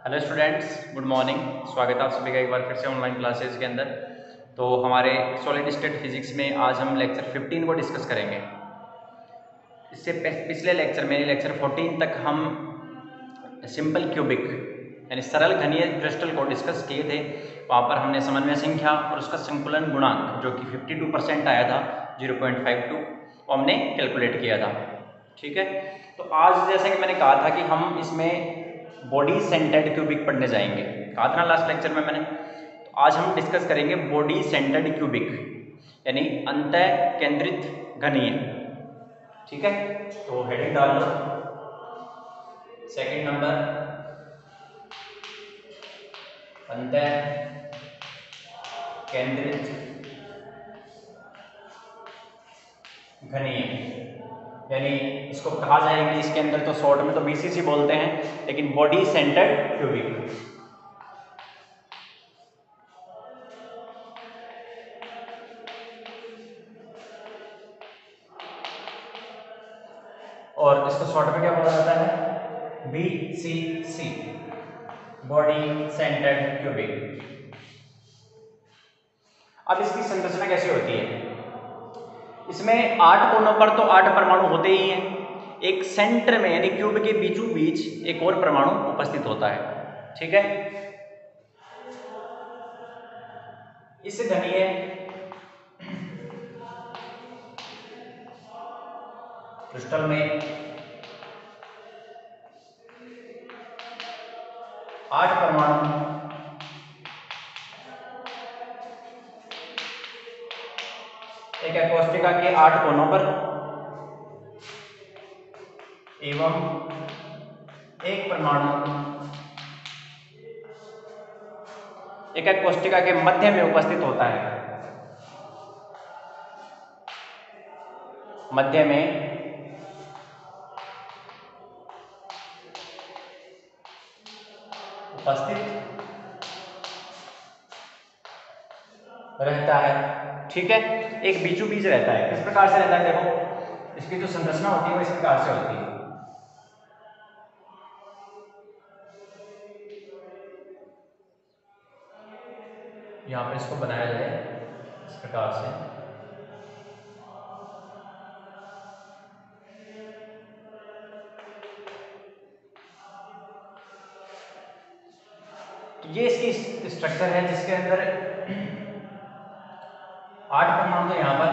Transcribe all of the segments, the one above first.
Hello students, good morning. स्वागत है आप सभी का एक बार फिर से ऑनलाइन क्लासेस के अंदर। तो हमारे सॉलिड स्टेट फिजिक्स में आज हम लेक्चर 15 को डिस्कस करेंगे। इससे पिछले लेक्चर में लेक्चर 14 तक हम सिंपल क्यूबिक यानी सरल घनीय क्रिस्टल को डिस्कस किए थे। वहाँ पर हमने समन्वय संख्या और उसका संकुलन गुणांक जो कि 52% आया था 0.52 वो हमने कैलकुलेट किया था। ठीक है, तो आज जैसे कि मैंने कहा था कि हम इसमें बॉडी सेंटर्ड क्यूबिक पढ़ने जाएंगे। कहा था ना लास्ट लेक्चर में मैंने। तो आज हम डिस्कस करेंगे बॉडी सेंटर्ड क्यूबिक यानी अंतः केंद्रित घनीय। ठीक है, तो हेडिंग डाल लो। सेकंड नंबर अंतः केंद्रित घनीय यानी इसको कहा जाए इंग्लिश के अंदर तो शॉर्ट में तो बीसीसी बोलते हैं, लेकिन बॉडी सेंटर्ड क्यूबिक। और इसको शॉर्ट में क्या बोला जाता है? BCC, body centred cubic. अब इसकी संरचना कैसे होती है? इसमें 8 कोनों पर तो 8 परमाणु होते ही हैं। एक सेंटर में यानी क्यूब के बीचों बीच एक और परमाणु उपस्थित होता है। ठीक है, इस घनीय क्रिस्टल में 8 परमाणु एक कोष्ठिका के 8 कोनों पर एवं एक परमाणु एक कोष्ठिका के मध्य में उपस्थित होता है। मध्य में उपस्थित रहता है। ठीक है, एक बीचों बीच रहता है। किस प्रकार से रहता है? देखो, इसकी जो संरचना होती है वो इस प्रकार से होती है। यहां पर इसको बनाया जाए इस प्रकार से। तो ये इसकी स्ट्रक्चर है जिसके अंदर 8 परमाणु तो यहां पर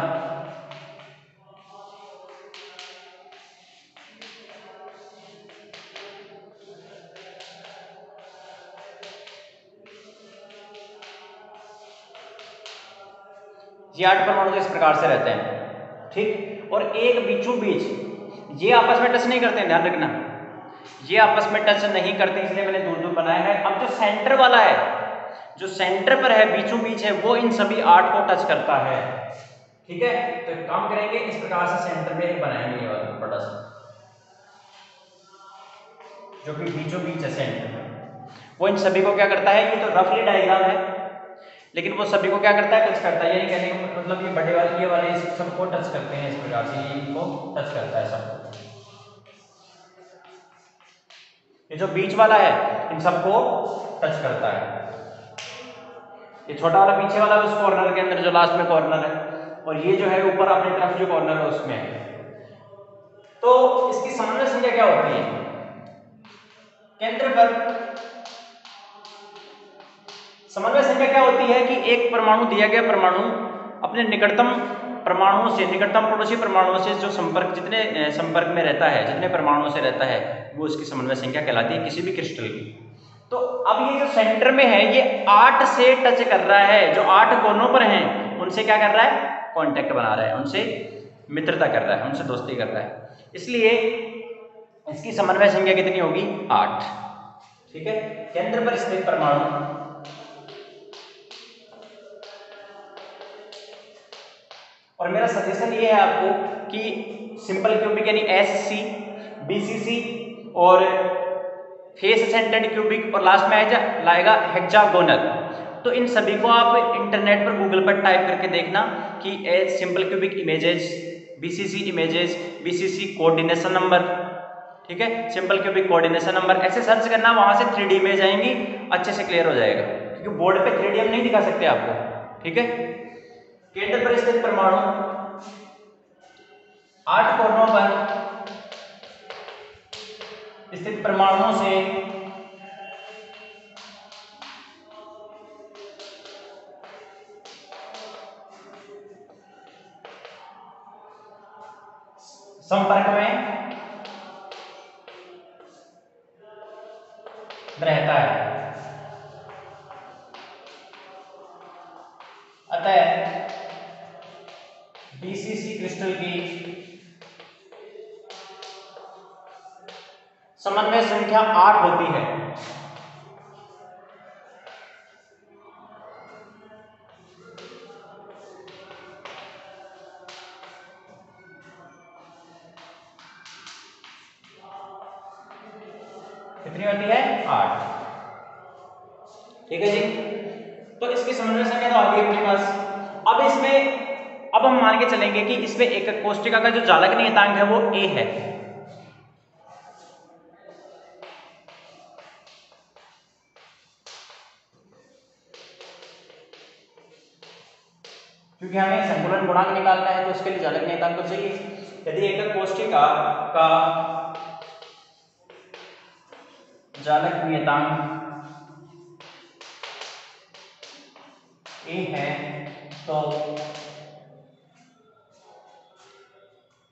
ये 8 परमाणु तो इस प्रकार से रहते हैं। ठीक, और एक बीचों बीच ये आपस में टच नहीं करते हैं, ध्यान रखना। ये आपस में टच नहीं करते, इसलिए मैंने दूर दूर बनाया है। अब जो सेंटर वाला है, जो सेंटर पर है, बीचों बीच है, वो इन सभी 8 को टच करता है। ठीक है, तो एक काम करेंगे, इस प्रकार से सेंटर में एक बनाएंगे ये वाला बड़ा सा जो कि बीचों बीच है सेंटर में। वो इन सभी को क्या करता है? ये तो रफली डायग्राम है, लेकिन वो सभी को क्या करता है? टच करता है। ये कहने का मतलब ये बड़े वाले ये वाले इस सबको टच करते हैं इस प्रकार से, ये इनको टच करता है सबको। ये जो बीच वाला है इन सबको टच करता है। ये छोटा वाला पीछे वाला उस कॉर्नर के अंदर जो लास्ट में कॉर्नर है, और ये जो है ऊपर अपनी तरफ जो कॉर्नर है उसमें है। तो इसकी समन्वय संख्या क्या होती है? केंद्र पर समन्वय संख्या क्या होती है कि एक परमाणु, दिया गया परमाणु अपने निकटतम परमाणुओं से, निकटतम पड़ोसी परमाणुओं से जो संपर्क, जितने संपर्क में रहता है, जितने परमाणुओं से रहता है, वो उसकी समन्वय संख्या कहलाती है किसी भी क्रिस्टल की। तो अब ये जो सेंटर में है ये 8 से टच कर रहा है। जो 8 कोनों पर हैं उनसे क्या कर रहा है? कांटेक्ट बना रहा है, उनसे मित्रता कर रहा है, उनसे दोस्ती कर रहा है। इसलिए इसकी समन्वय संख्या कितनी होगी? 8। ठीक है, केंद्र पर स्थित परमाणु और मेरा सजेशन ये है आपको कि सिंपल क्यूबिक यानी एससी, बीसीसी और फेस सेंटर्ड क्यूबिक और लास्ट में लाएगा हेक्सागोनल। तो इन सभी को आप इंटरनेट पर गूगल पर टाइप करके देखना कि simple cubic images, BCC images, BCC coordination number, ठीक ठीक है, सिंपल क्यूबिक कोऑर्डिनेशन नंबर ऐसे सर्च करना, वहां से 3D इमेज आएंगी, अच्छे से क्लियर हो जाएगा, क्योंकि बोर्ड पे 3D हम नहीं दिखा सकते आपको। ठीक है, केंद्र पर स्थित परमाणु 8 कोनों पर स्थित परमाणुओं से संपर्क में रहता है। अतः BCC क्रिस्टल की समन्वय संख्या 8 होती है। कितनी होती है? 8। ठीक है जी, तो इसकी समन्वय संख्या तो आ गई अपने पास। अब इसमें अब हम मान के चलेंगे कि इसमें एकक कोष्ठिका का जो जालक नियतांक है वो A है। क्योंकि हमें संकुलन गुणांक निकालना है, तो उसके लिए जालक नियतांक तो चाहिए। यदि एकक कोष्ठिका का जालक नियतांक A है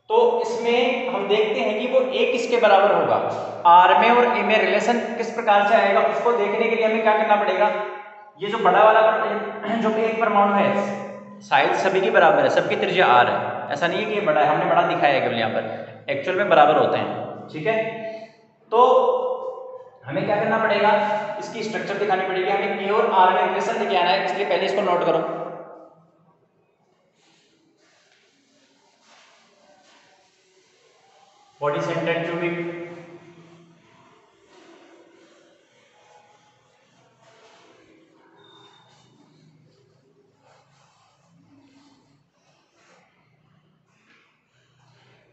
तो इसमें हम देखते हैं कि वो A किसके बराबर होगा, R में और A में रिलेशन किस प्रकार से आएगा, उसको देखने के लिए हमें क्या करना पड़ेगा। ये जो बड़ा वाला जो एक परमाणु है शायद सभी के बराबर है, सबकी त्रिज्या R है, ऐसा नहीं है कि ये बड़ा है, हमने बड़ा दिखाया है केवल यहाँ पर, एक्चुअल में बराबर होते हैं। ठीक है, तो हमें क्या करना पड़ेगा, इसकी स्ट्रक्चर दिखानी पड़ेगी, हमें A और R में रिलेशन लेके आना है, इसलिए पहले इसको नोट करो। बॉडी सेंटर्ड क्यूबिक,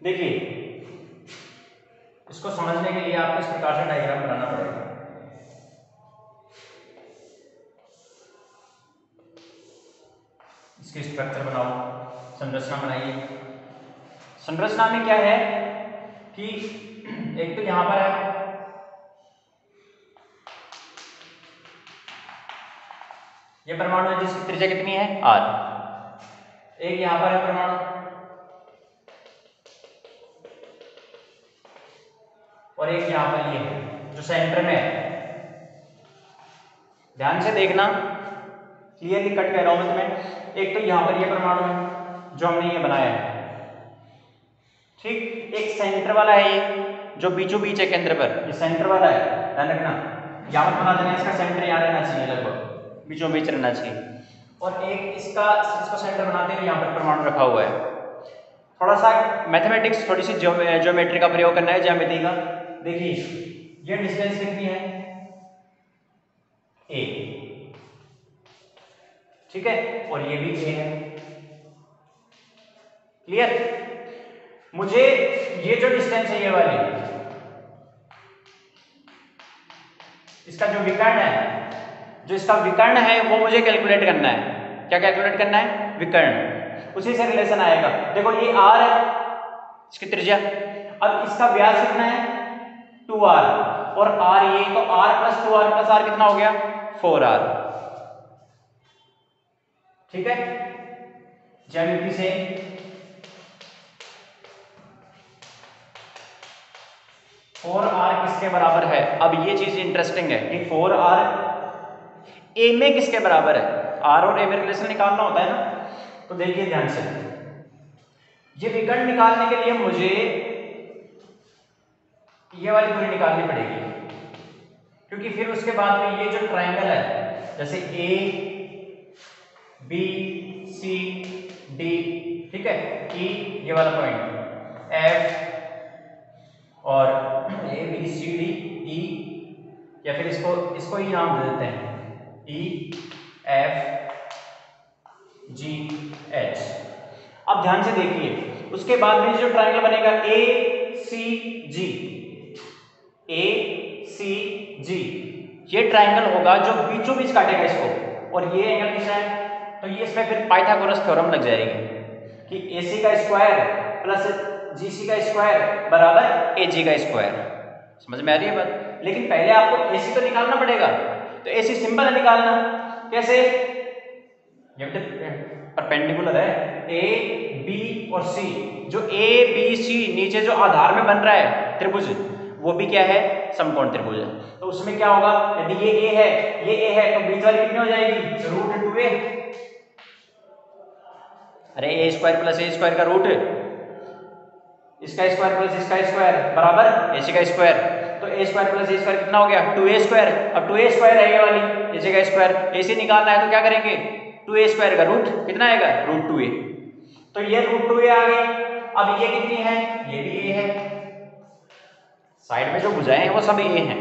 देखिए इसको समझने के लिए आपको इस प्रकार से डायग्राम बनाना पड़ेगा। इसकी स्ट्रक्चर बनाओ, संरचना बनाइए। संरचना में क्या है कि एक तो यहां पर है ये परमाणु है जिसकी त्रिज्या कितनी है R, एक यहां पर है परमाणु और एक यहां पर ये है जो सेंटर में है। ध्यान से देखना, क्लियरली कट कह रहा हूं मैं तुम्हें। एक तो यहां पर ये परमाणु है जो हमने ये बनाया है, ठीक, एक सेंटर वाला है ये जो बीचों बीच है केंद्र पर, ये सेंटर वाला है, ध्यान रखना, यहाँ पर बना देना, इसका सेंटर यहाँ रहना चाहिए, लगभग बीचों बीच रहना चाहिए। और एक इसको सेंटर बनाते हुए यहाँ पर परमाणु रखा हुआ है। थोड़ा सा मैथमेटिक्स, थोड़ी सी ज्योमेट्री का प्रयोग करना है, ज्यामिति का। देखिए ये डिस्टेंस कितनी है A, ठीक है, और ये भी A है। क्लियर? मुझे ये जो डिस्टेंस है ये वाली, इसका जो विकर्ण है, जो इसका विकर्ण है वो मुझे कैलकुलेट करना है। क्या कैलकुलेट करना है? विकर्ण, उसी से रिलेशन आएगा। देखो ये R है, इसकी त्रिज्या, अब इसका व्यास कितना है 2R, और R ये, तो R plus 2R plus R कितना हो गया 4R। ठीक है, ज्यामिति से फोर आर किसके बराबर है। अब ये चीज इंटरेस्टिंग है कि 4R A में किसके बराबर है, R और A में रिलेशन निकालना होता है ना। तो देखिए ध्यान से, ये विकर्ण निकालने के लिए मुझे ये वाली दूरी निकालनी पड़ेगी, क्योंकि फिर उसके बाद में ये जो ट्रायंगल है, जैसे A B C D, ठीक है, E ये वाला पॉइंट, F और A B C D E, या फिर इसको ही नाम दे देते हैं E F G H। अब ध्यान से देखिए, उसके बाद में जो ट्रायंगल बनेगा A C G, ACG, ये ट्राइंगल होगा जो बीचों बीच काटेगा इसको, और ये एंगल कितना है, तो ये इसमें फिर पाइथागोरस थ्योरम लग जाएगी कि AC का स्क्वायर प्लस GC का स्क्वायर बराबर AG का स्क्वायर। समझ में आ रही है बात? लेकिन पहले आपको AC तो निकालना पड़ेगा, तो AC सिंपल है निकालना। कैसे? ये परपेंडिकुलर है A B और C, जो ABC नीचे जो आधार में बन रहा है त्रिभुज, वो भी क्या है, समकोण त्रिभुज है। तो उसमें क्या होगा, यदि ये A है, ये A है, तो बीच वाली कितनी हो जाएगी, √2a। अरे A square plus A square का रूट, इसका स्क्वायर प्लस इसका स्क्वायर बराबर AC का स्क्वायर। तो A square plus A square कितना हो गया, 2A स्क्वायर। अब 2A स्क्वायर है ये वाली, AC का स्क्वायर, AC निकालना है तो क्या करेंगे, 2A स्क्वायर का रूट कितना आएगा, √2a। तो ये √2a आ गई। अब ये कितनी है, ये भी A है, साइड में जो भुजाएं हैं वो सब A हैं।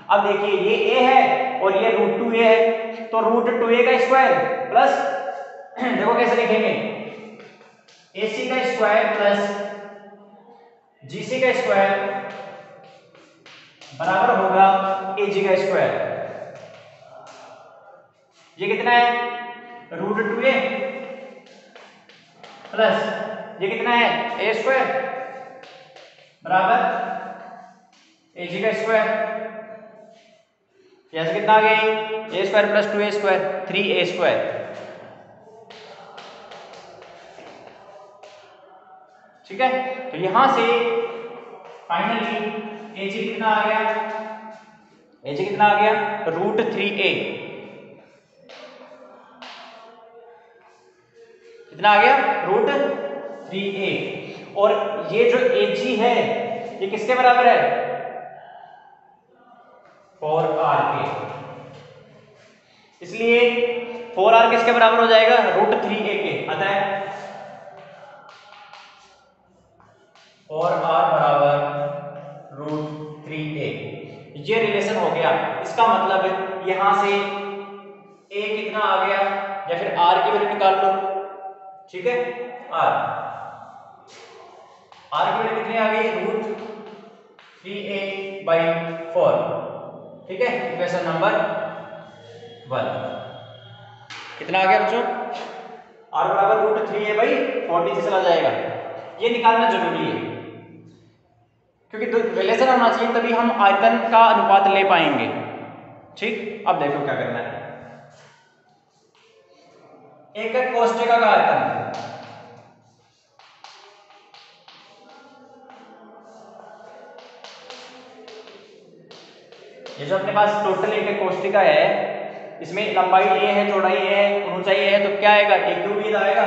अब देखिए ये A है और ये √2a है, तो √2a का स्क्वायर प्लस देखो कैसे लिखेंगे, AC का स्क्वायर प्लस GC का स्क्वायर बराबर होगा AG का स्क्वायर। ये कितना है, √2a प्लस ये कितना है, A स्क्वायर बराबर AG का स्क्वायर। यहां से कितना आ गया, A square plus 2A square 3A square. ठीक है, तो यहां से फाइनली AG कितना आ गया, AG कितना आ गया, √3a। कितना आ गया, √3a। और ये जो AG है ये किसके बराबर है, 4r के। इसलिए 4r किसके बराबर हो जाएगा, √3a के। अतः 4r बराबर √3a, ये रिलेशन हो गया। इसका मतलब यहां से a कितना आ गया, या फिर r की वैल्यू निकाल लो। ठीक है, r की वैल्यू कितनी आ गई, √3a/4। ठीक है, इक्वेशन नंबर 1 कितना आ गया बच्चों, r बराबर √3a/4 नीचे चला जाएगा। ये निकालना जरूरी है क्योंकि रिलेशन होना चाहिए, तभी हम आयतन का अनुपात ले पाएंगे। ठीक, अब देखो क्या करना है, एकक कोष्ठिका का आयतन, ये जो अपने पास टोटल एकक कोष्ठिका है, इसमें लंबाई a है, चौड़ाई a है, ऊंचाई a है, तो क्या आएगा, a क्यूब आएगा।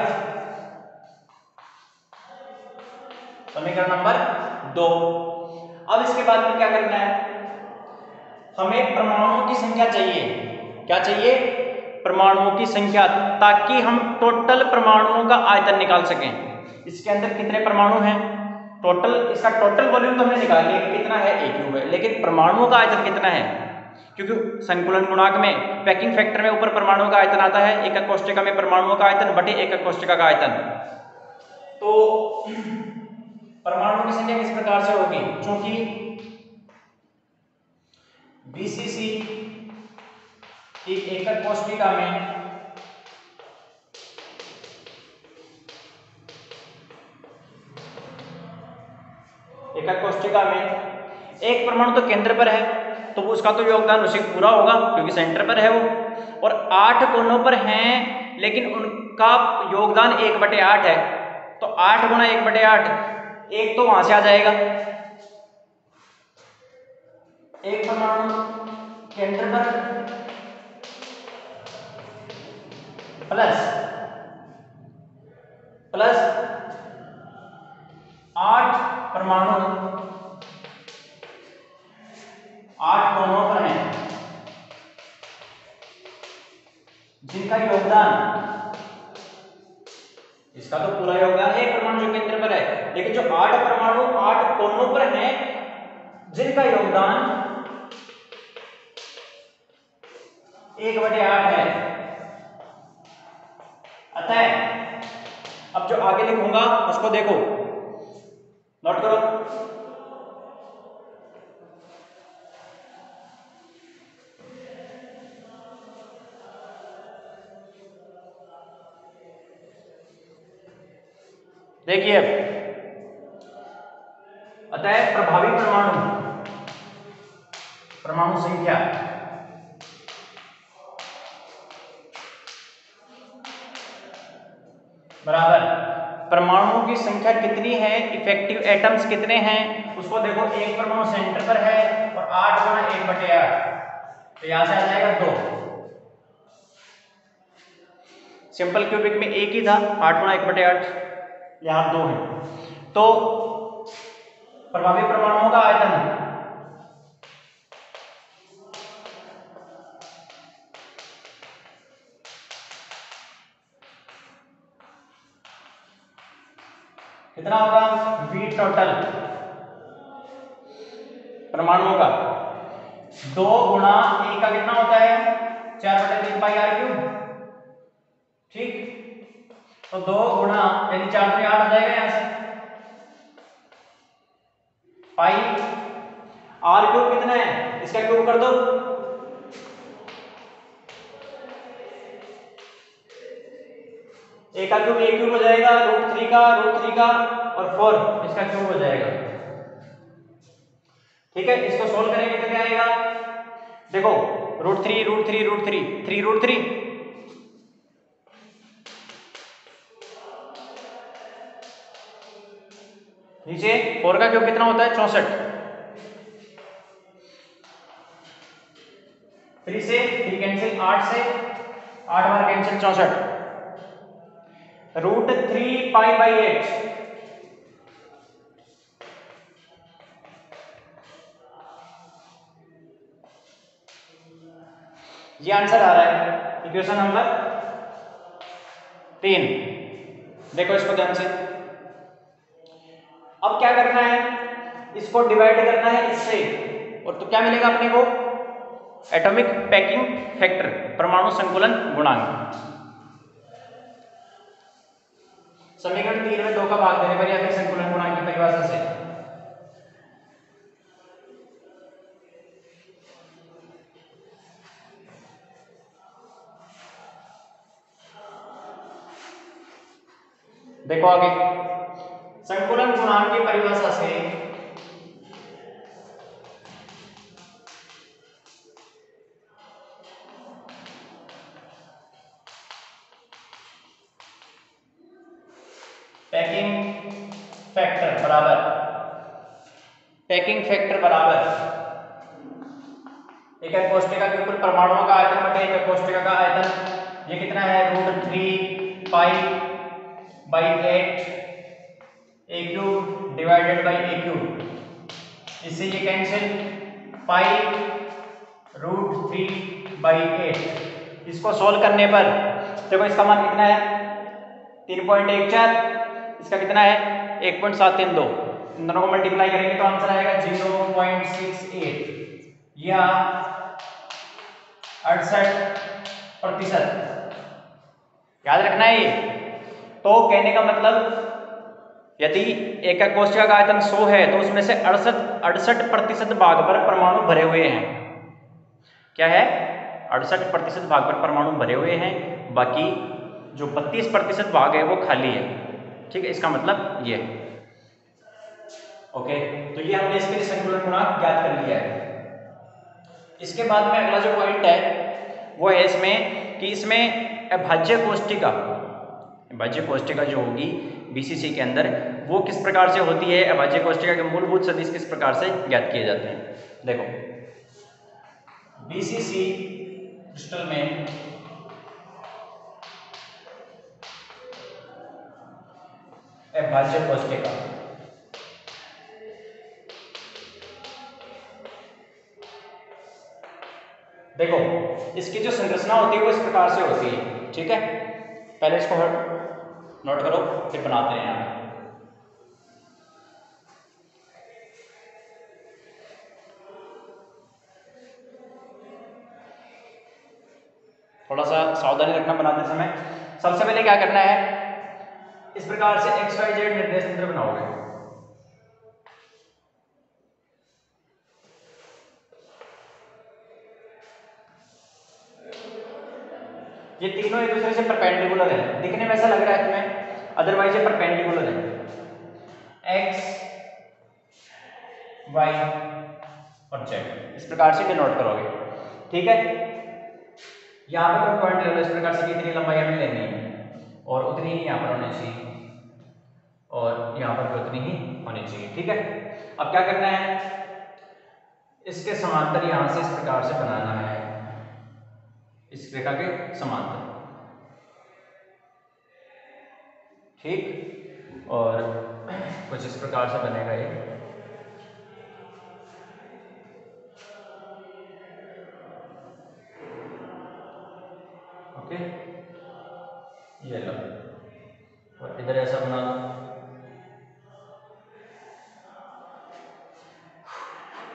समीकरण नंबर 2। अब इसके बाद में क्या करना है, हमें परमाणुओं की संख्या चाहिए। क्या चाहिए, परमाणुओं की संख्या, ताकि हम टोटल परमाणुओं का आयतन निकाल सकें। इसके अंदर कितने परमाणु हैं, टोटल, इसका टोटल वॉल्यूम तो हमने निकाल लिया कि कितना है, a क्यूब है, लेकिन परमाणुओं का आयतन कितना है, क्योंकि संकुलन गुणांक में पैकिंग फैक्टर में ऊपर परमाणुओं का आयतन आता है, एकक कोष्ठिका में परमाणुओं का आयतन बटे एकक कोष्ठिका का आयतन। तो परमाणुओं की संख्या किस प्रकार से होगी, क्योंकि BCC की एकक कोष्ठिका में एक परमाणु तो केंद्र पर है, तो उसका तो योगदान उसी पूरा होगा क्योंकि सेंटर पर है वो, और 8 कोनों पर हैं लेकिन उनका योगदान 1/8 है, तो 8 गुणा 1/8, एक तो वहां से आ जाएगा, एक परमाणु केंद्र पर प्लस 8 परमाणु 8 कोनों पर हैं जिनका योगदान, इसका तो पूरा योगदान है परमाणु जो केंद्र पर है, लेकिन जो 8 परमाणु 8 कोनों पर हैं जिनका योगदान 1/8 है। अतः अब जो आगे लिखूंगा उसको देखो, नोट करो, देखिए अतः प्रभावी परमाणु संख्या बराबर परमाणुओं की संख्या कितनी है, इफेक्टिव एटम्स कितने हैं, उसको देखो। एक परमाणु सेंटर पर है और 8 गुणा 1/8, तो यहां से आ जाएगा 2। सिंपल क्यूबिक में एक ही था, 8 गुणा 1/8, यहां 2 है। तो प्रभावी परमाणुओं का आयतन कितना होगा, V टोटल परमाणुओं का 2 गुणा ए का कितना होता है, 4/3 पाई आर क्यूब, ठीक। तो 2 गुणा यानी 4 तो 8 आ जाएगा यहां से, पाई आर क्यूब कितना है, इसका क्यूब कर दो, ए का क्यूब ए क्यूब हो जाएगा, √3 का और 4 इसका क्यूब हो जाएगा, ठीक है। इसको सोल्व करेंगे तो क्या आएगा, देखो √3 3 नीचे 4 का क्यूब कितना होता है, 64, 3 से 3 कैंसिल, 8 से 8 बार कैंसिल, 64, √3 π/8, ये आंसर आ रहा है इक्वेशन नंबर 3। देखो इसको ध्यान से, अब क्या करना है, इसको डिवाइड करना है इससे, और तो क्या मिलेगा अपने को, एटॉमिक पैकिंग फैक्टर, परमाणु संकुलन गुणांक। समीकरण 3 में 2 का भाग देने पर या फिर संकुलन गुणांक की परिभाषा से देखो आगे, संकुलन गुणांक की परिभाषा से पैकिंग फैक्टर बराबर एक कोष्ठिका के ऊपर परमाणुओं का आयतन बटे एक कोष्ठिका का आयतन, ये कितना है, √3 π/8 a cube divided by a cube, इससे ये कैंसिल, पाई √3/8। इसको सोल्व करने पर देखो इसका मान कितना है, 3.14, इसका कितना है 1.732, इन दोनों को मल्टीप्लाई करेंगे तो आंसर आएगा 0.68 या 68%। याद रखना है ये। तो कहने का मतलब यदि एक कोष्ठिका का आयतन 100 है तो उसमें से 68% भाग पर परमाणु भरे हुए हैं। क्या है, 68% भाग पर परमाणु भरे हुए हैं, बाकी जो 32% भाग है वो खाली है, ठीक है। इसका मतलब ये है, ओके। तो ये हमने इसके लिए संकुलन गुणांक ज्ञात कर लिया है। इसके बाद में अगला जो पॉइंट है वो है इसमें कि इसमें अभाज्य कोष्ठिका जो होगी बीसीसी के अंदर वो किस प्रकार से होती है, अभाज्य कोष्ठिका के मूलभूत सदिश किस प्रकार से ज्ञात किए जाते हैं। देखो बीसीसी क्रिस्टल में अभाज्य कोष्ठिका, देखो इसकी जो संरचना होती है वो इस प्रकार से होती है, ठीक है। पहले इसको नोट करो फिर बनाते हैं यहाँ। थोड़ा सा सावधानी रखना बनाते समय। सबसे पहले क्या करना है, इस प्रकार से XYZ निर्देश तंत्र बनाओगे। ये तीनों एक दूसरे से परपेंडिकुलर है, दिखने में ऐसा लग रहा है तुम्हें, अदरवाइज ये परपेंडिकुलर है। एक्स वाई और जेड, इस प्रकार से डिनोट करोगे। ठीक है, यहाँ पे कोई पॉइंट ले लो इस प्रकार से, कितनी लंबाई हमें लेनी है और उतनी ही यहाँ पर होनी चाहिए और यहाँ पर भी उतनी ही होनी चाहिए। ठीक है, अब क्या करना है, इसके समांतर यहाँ से इस प्रकार से बनाना है, इस रेखा के समांतर। ठीक, और कुछ इस प्रकार से बनेगा ये। ओके, ये लो, और इधर ऐसा बना दो।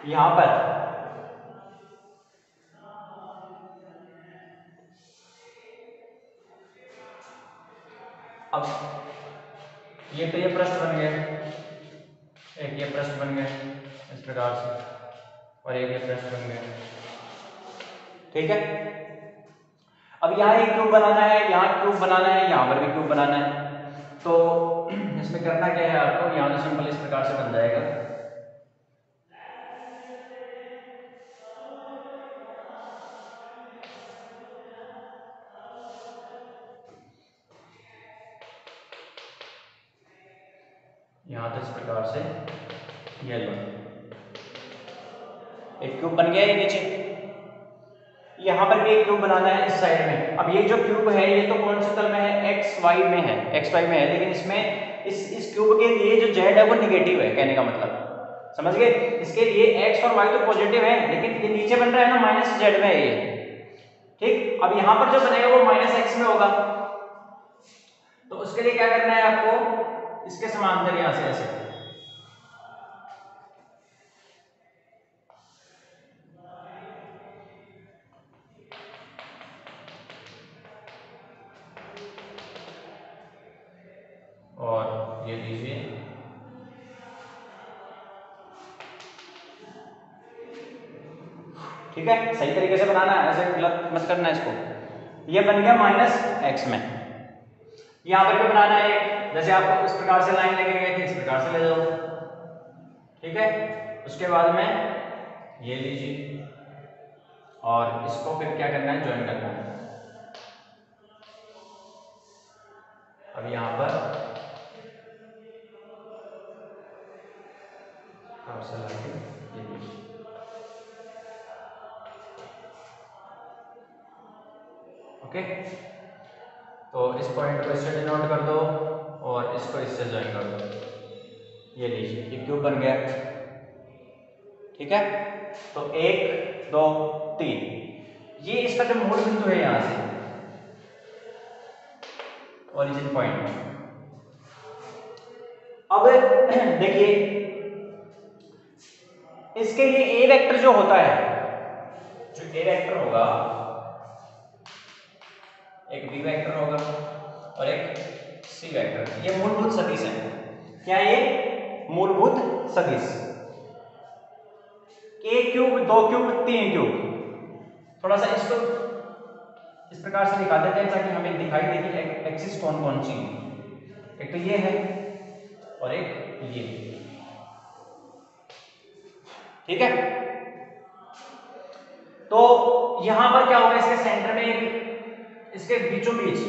यहां पर अब ये तो ये पृष्ठ बन गया, एक ये पृष्ठ बन गया इस प्रकार से, और एक ये पृष्ठ बन गया। ठीक है, अब यहाँ एक क्यूब बनाना है, यहाँ क्यूब बनाना है, यहाँ पर भी क्यूब बनाना है। तो इसमें करना क्या है आपको, यहाँ तो सिंपल इस प्रकार से बन जाएगा। यहाँ तो इस प्रकार से ये लो, एक क्यूब बन गया ये नीचे। यहाँ पर भी एक क्यूब बनाना है इस साइड में। अब ये जो क्यूब है ये तो कौन से तल में है, एक्स वाई में है, एक्स वाई में है, लेकिन इसमें इस क्यूब के लिए जो जेड है वो निगेटिव है, कहने का मतलब समझ गए। इसके लिए एक्स और वाई तो पॉजिटिव है, लेकिन ये नीचे बन रहा है ना माइनस जेड में है ये। ठीक, अब यहाँ पर जो बनेगा वो माइनस एक्स में होगा, तो उसके लिए क्या करना है आपको, इसके समांतर यहाँ से ऐसे, और ये लीजिए, ठीक है, सही तरीके से बनाना है, ऐसे गलत मत करना है इसको। ये बन गया माइनस एक्स में। यहाँ पर भी बनाना है एक, जैसे आप इस प्रकार से लाइन लेके गए थे इस प्रकार से ले जाओ। ठीक है, उसके बाद में ये लीजिए और इसको फिर क्या करना है, ज्वाइन करना है। अब यहाँ पर ये लीजिए, ओके, तो इस पॉइंट को इससे डिनोट कर दो और इसको इससे ज्वाइन कर दो। ये लीजिए, ये क्यूब बन गया। ठीक है, तो 1 2 3, ये इसका जो मूल बिंदु है यहां से ओरिजिन पॉइंट। अब देखिए, इसके लिए ए वेक्टर जो होता है, जो ए वेक्टर होगा, एक बी वेक्टर होगा और एक सी वेक्टर, ये मूलभूत सदिश है। क्या ये मूलभूत सदिश, एक क्यूब, 2 क्यूब, 3 क्यूब। थोड़ा सा इसको इस प्रकार से दिखा देते हैं ताकि हमें दिखाई दे कि एक्सिस कौन कौन सी है। एक तो ये है और एक ये, ठीक है। तो यहां पर क्या होगा, इसके सेंटर में एक, इसके बीचों बीच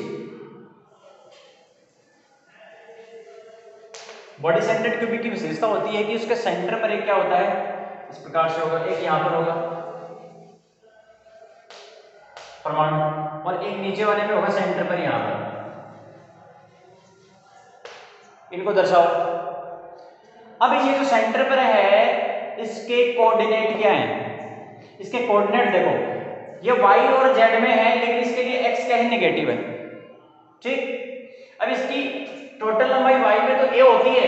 बॉडी सेंटर्ड क्यूबिक की विशेषता होती है कि उसके सेंटर पर एक क्या होता है, इस प्रकार से होगा, एक यहां पर होगा परमाणु और एक नीचे वाले में होगा सेंटर पर यहां पर। इनको दर्शाओ। अब ये जो सेंटर पर है इसके कोऑर्डिनेट क्या हैं, इसके कोऑर्डिनेट देखो, ये y और z में है लेकिन इसके लिए x क्या है, नेगेटिव है। ठीक, अब इसकी टोटल लंबाई y में तो a होती है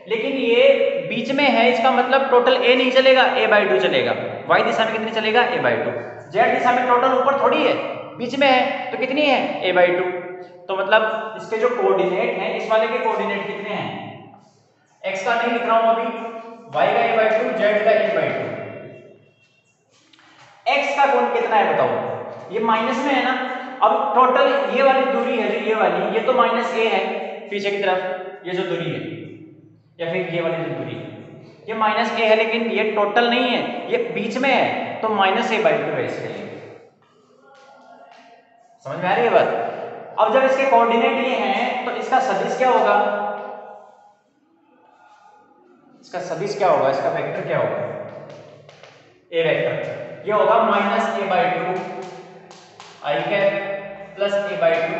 लेकिन ये बीच में है, इसका मतलब टोटल a नहीं चलेगा, a/2 चलेगा। y दिशा में कितनी चलेगा, a/2। z दिशा में टोटल ऊपर थोड़ी है, बीच में है, तो कितनी है, a/2। तो मतलब इसके जो कोऑर्डिनेट हैं, इस वाले के कोऑर्डिनेट कितने हैं, x का नहीं लिख रहा हूं अभी, y का a/2, z का a/2। x का कोण कितना है बताओ, ये माइनस में है ना। अब टोटल ये वाली दूरी है जो ये वाली, ये तो -a है पीछे की तरफ, ये जो दूरी है या फिर ये वाली दूरी, ये माइनस ए है लेकिन ये टोटल नहीं है, ये बीच में है, तो माइनस ए बाई टू है इसके लिए। समझ में आ रही है बात? अब जब इसके कोऑर्डिनेट ये हैं तो इसका सदिश क्या होगा, इसका सदिश क्या होगा, इसका वेक्टर क्या होगा, ए वेक्टर, ये होगा minus a by two i cap plus a by two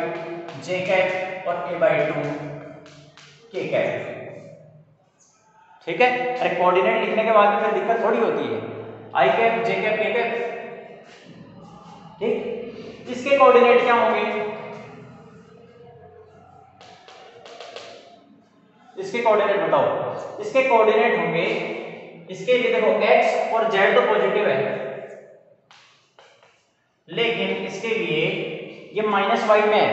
j cap और ए बाई टू के कैप। ठीक है, अरे कोऑर्डिनेट लिखने के बाद में फिर दिक्कत थोड़ी होती है, आई कैप जे कैप के कैप। ठीक, इसके कोऑर्डिनेट क्या होंगे, इसके कोऑर्डिनेट बताओ, इसके कोऑर्डिनेट होंगे, इसके लिए देखो x और z तो पॉजिटिव है, लेकिन इसके लिए ये माइनस वाई में है,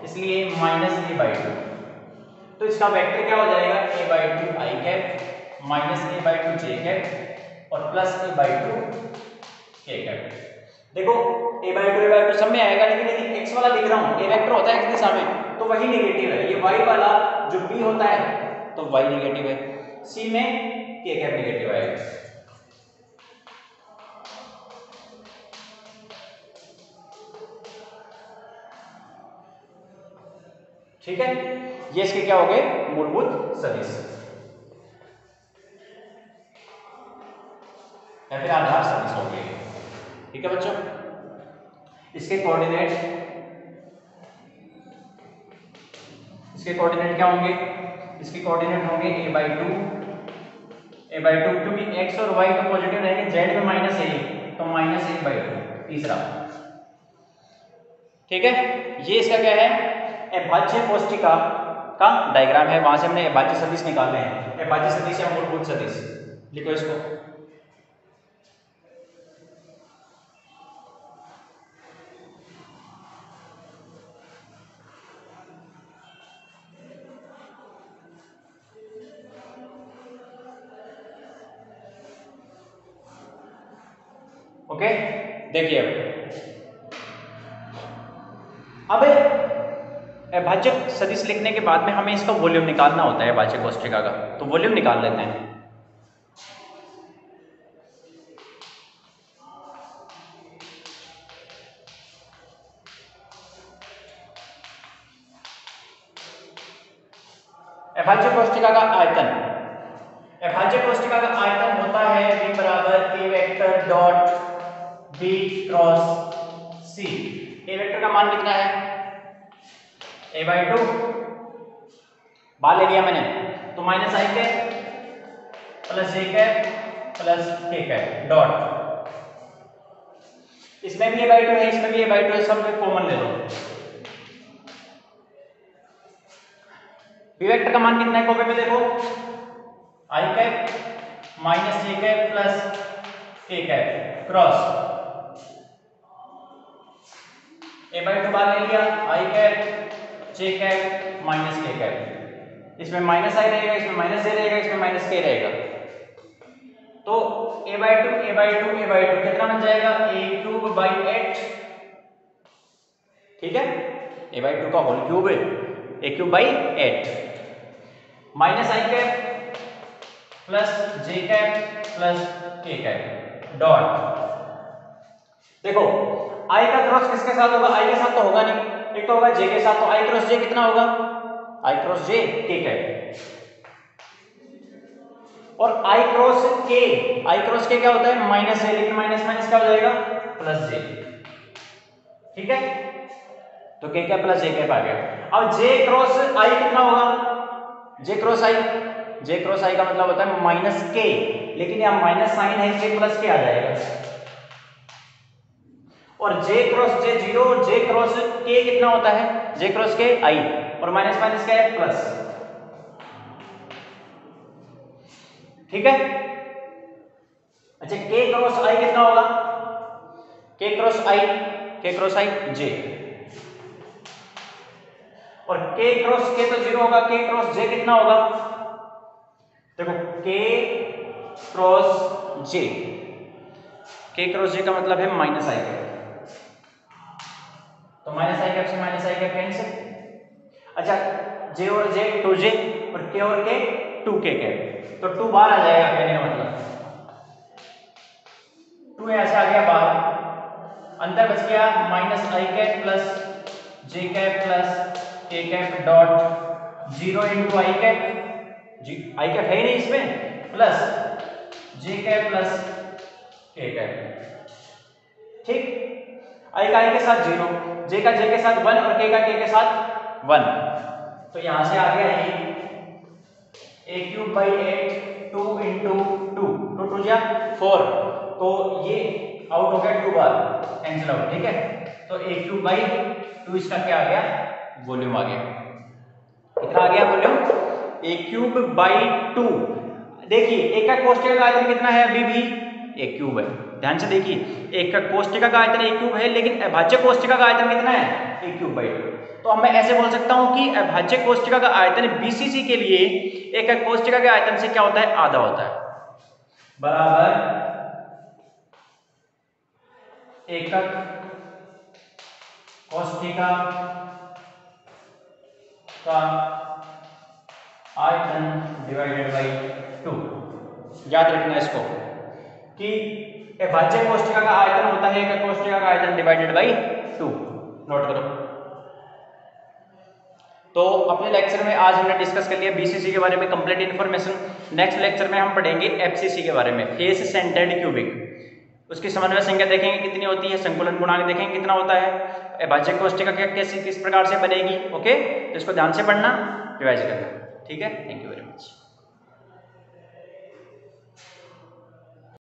इसलिए माइनस ए बाई टू, तो इसका वेक्टर क्या हो जाएगा, a by two i cap minus a by two j cap और plus a by two k cap. देखो ए बाई टू सब में आएगा, लेकिन यदि x वाला लिख रहा हूं, ए वेक्टर होता है x दिशा में, तो वही नेगेटिव है, ये y वाला जो b होता है तो y नेगेटिव है, c में के कैप नेगेटिव आएगा। ठीक है, ये इसके क्या हो गए, मूलभूत सदिश या फिर आधार सदिश हो गए। ठीक है बच्चों, इसके कोऑर्डिनेट, इसके कोऑर्डिनेट क्या होंगे, इसके कोऑर्डिनेट होंगे ए बाई टू, क्योंकि x और y तो पॉजिटिव रहेंगे, z में माइनस है तो माइनस ए बाई टू तीसरा। ठीक है, ये इसका क्या है, अभाज्य कोष्ठिका का डायग्राम है, वहां से हमने अभाज्य सदिश निकाले हैं, अभाज्य सदिश या मूलभूत सदिश, लिखो इसको। ओके, देखिए अब अभाज्य सदिश लिखने के बाद में हमें इसका वॉल्यूम निकालना होता है अभाज्य कोष्ठिका का, तो वॉल्यूम निकाल लेते हैं। अभाज्य कोष्ठिका का आयतन, अभाज्य कोष्ठिका का आयतन होता है v बराबर a vector dot b cross c। A vector का मान कितना है, ए बाई टू, बाहर ले लिया मैंने, तो minus i cap plus j cap plus k cap dot, इसमें भी ए बाई टू है, इसमें भी ए बाई टू है, सब कॉमन ले लो। बी वेक्टर का मान कितना है, कॉपी में देखो, आई cap minus J cap plus k cap cross, A by to बाहर ले लिया, आई कैप जे कैप माइनस के कैप, इसमें माइनस आई रहेगा, इसमें माइनस जे रहेगा, इसमें माइनस के रहेगा, तो a by two a by two a by two कितना बन जाएगा, ए क्यूब बाई 8। ठीक है, ए बाई टू का होल क्यूब है a cube by 8 minus i cap plus j cap plus k cap dot. देखो आई का cross किसके साथ होगा, आई के साथ तो होगा नहीं, एक तो होगा जे के साथ, तो आई क्रॉस जे कितना होगा, आई क्रॉस जे के कैप, और आई क्रॉस के क्या होता है, माइनस है, लेकिन माइनस माइनस क्या हो जाएगा, प्लस जे। ठीक है, तो के कैप प्लस जे कैप आ गया। अब जे क्रॉस आई कितना होगा, जे क्रॉस आई का मतलब होता है माइनस के, लेकिन यहाँ माइनस साइन है इसलिए प्लस के आ जाएगा, और जे क्रॉस जे जीरो, जे क्रॉस के कितना होता है, जे क्रॉस के आई, और माइनस माइनस क्या है, प्लस। ठीक है, अच्छा के क्रॉस आई कितना होगा, के क्रॉस आई जे, और के क्रॉस के तो जीरो होगा, के क्रॉस जे कितना होगा, देखो के क्रॉस जे का मतलब है माइनस आई कैप, तो माइनस आई कैप से माइनस आई कैप कैंसिल। अच्छा जे और जे टू जे, और के 2k कैप, तो 2 बाहर आ जाएगा, कहने का मतलब 2 यहां से आ गया बाहर, अंदर बच गया minus i cap plus j cap plus k cap dot 0 into I cap, I cap है ही नहीं इसमें, plus j cap plus k cap. ठीक, आई का आई के साथ 0, जे का जे के साथ 1 और के का के के साथ 1, तो यहां से आ गया a क्यूब बाई 8 2 इंटू 2 2 2 जा 4, तो ये आउट हो गया 2 बार कैंसिल आउट। ठीक है, तो a क्यूब बाई 2 इसका क्या आ गया, वॉल्यूम आ गया। कितना आ गया वॉल्यूम, a क्यूब बाई 2। देखिए एक का कोष्ठक का आयतन कितना है, अभी भी a क्यूब है, ध्यान से देखिए, एक का कोष्ठक का आयतन a क्यूब है, लेकिन अभाज्य कोष्ठक का आयतन कितना है, a क्यूब बाई 2। तो अब मैं ऐसे बोल सकता हूं कि अभाज्य कोष्ठक का आयतन BCC के लिए एक कोष्ठक के आयतन से क्या होता है, आधा होता है, बराबर एकक कोष्ठिका का आयतन डिवाइडेड बाई 2। याद रखना इसको कि अभाज्य कोष्ठिका का आयतन होता है एकक कोष्ठिका का आयतन डिवाइडेड बाई 2, नोट करो। तो अपने लेक्चर में आज हमने डिस्कस कर लिया BCC के बारे में कंप्लीट इन्फॉर्मेशन। नेक्स्ट लेक्चर में हम पढ़ेंगे FCC के बारे में, फेस सेंटर्ड क्यूबिक। उसकी समन्वय संख्या देखेंगे कितनी होती है, संकुलन गुणांक देखेंगे कितना होता है, अभाज्य कोष्ठिका कैसे किस प्रकार से बनेगी। ओके, तो इसको ध्यान से पढ़ना, रिवाइज करना। ठीक है, थैंक यू वेरी मच।